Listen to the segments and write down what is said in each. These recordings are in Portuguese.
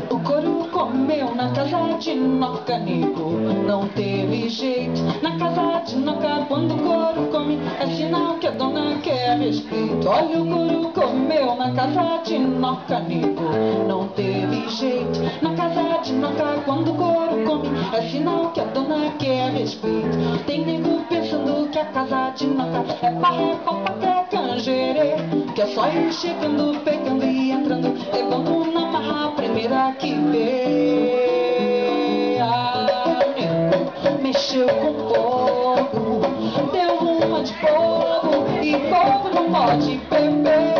O couro comeu na casa de Noca, nego, não teve jeito. Na casa de Noca, quando o couro come, é sinal que a dona quer respeito. Olha, o couro comeu na casa de Noca, nego, não teve jeito. Na casa de Noca, quando o couro come, é sinal que a dona quer respeito. Tem nego pensando que a casa de Noca é barré, papaca, canjerê, que é só ir chegando, pegando e entrando, levando na marra a primeira que vê. Ah, nego, mexeu com o povo, deu uma de bobo, e povo não pode beber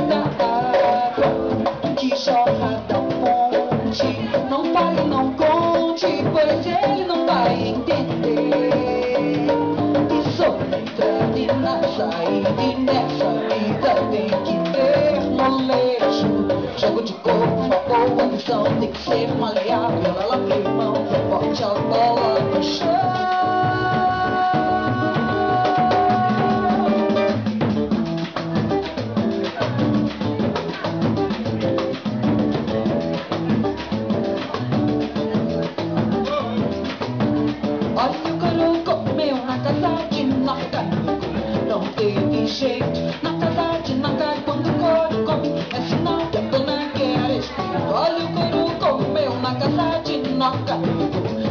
da água que jorra da fonte. Não fale, não conte, pois ele não vai entender. E sou na entrada e na saída, e nessa vida tem que ter molejo. Jogo de corpo, uma boa visão, tem que ser maleável. Ela meu irmão, bote a bola no chão. Olha, o couro comeu na casa de Noca, não teve jeito. Na casa de Noca, quando o couro come, é sinal que a dona quer respeito. Olha, o couro comeu na casa de Noca,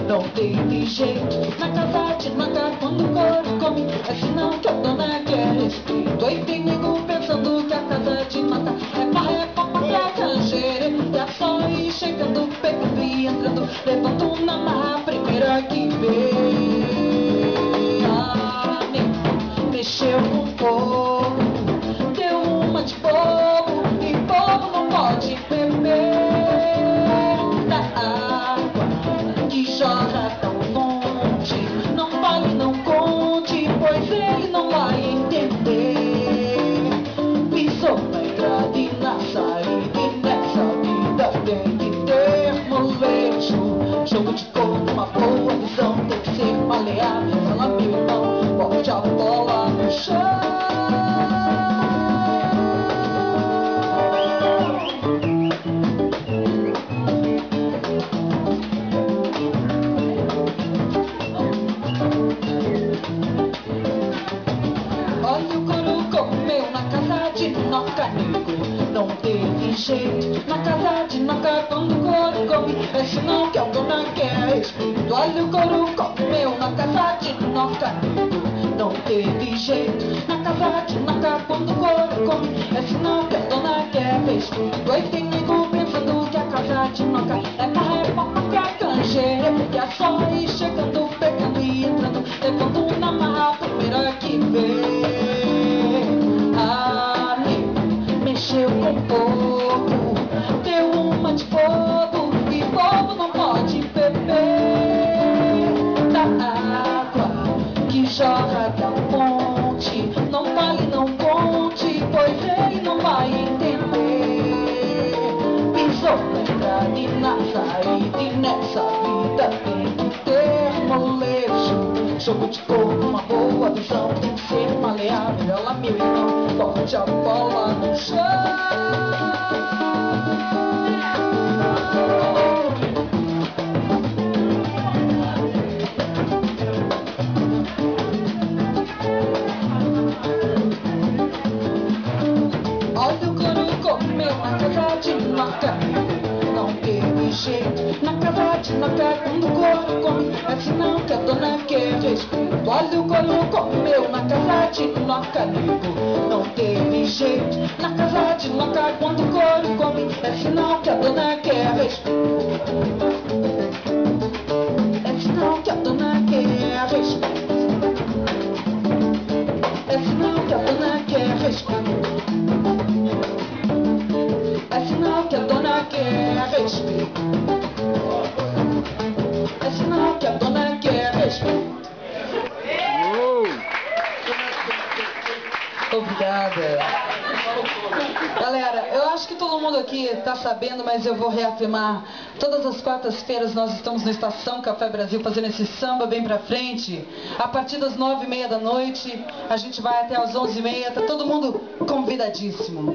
não teve jeito. Na casa de Noca, quando o couro come, é sinal que a dona quer respeito. Aí tem nego pensando que a casa de Noca é barré, papaca, canjerê, e é só ir chegando, pegando e entrando, levando na marra a primeira que vê. Mexeu com o povo, deu uma de bobo, e povo não pode beber da água que jorra da fonte. Não fale, não conte, pois ele não vai entender. Pisou na entrada e na saída, e nessa vida tem que ter molejo. Jogo de corpo, uma boa visão, tem que ser maleável. Fala, meu irmão, bote a bola no chão. Olha, o couro comeu na casa de Noca, nego, não teve jeito. Na casa de Noca, quando o couro come, é sinal que a dona quer respeito. Olha, o couro comeu na casa de Noca, nego, não teve jeito. Na casa de Noca, quando o couro come, é sinal que a dona quer respeito. Aí tem nego pensando que a casa de Noca é barré, papaca, canjerê, que é só ir chegando, pegando e entrando, levando na marra a primeira que vê. Ah, nego, mexeu com o povo, deu uma de bobo, e bobo não pode beber da água que jorra da fonte. Não fale, não conte, pois ele não vai entender. Pisou na entrada e na saída, e nessa vida tem que ter molejo. Jogo de corpo, uma boa visão, tem que ser maleável. Ela, meu irmão, bote a bola no chão. Olha, o couro comeu na casa de Noca, não teve jeito. Na casa de Noca, quando o couro come, é sinal que a dona quer respeito. Olha, o couro comeu na casa de Noca, nego, não teve jeito. Na casa de Noca, quando o couro come, é sinal que a dona quer respeito. É sinal que a dona quer respeito. É sinal que a dona quer respeito. É sinal que a dona quer respeito. É sinal que a dona quer respeito. Obrigada. Galera, eu acho que todo mundo aqui está sabendo, mas eu vou reafirmar. Todas as quartas-feiras nós estamos no Estação Café Brasil fazendo esse samba bem pra frente. A partir das 9h30 da noite, a gente vai até às 11h30. Tá todo mundo convidadíssimo.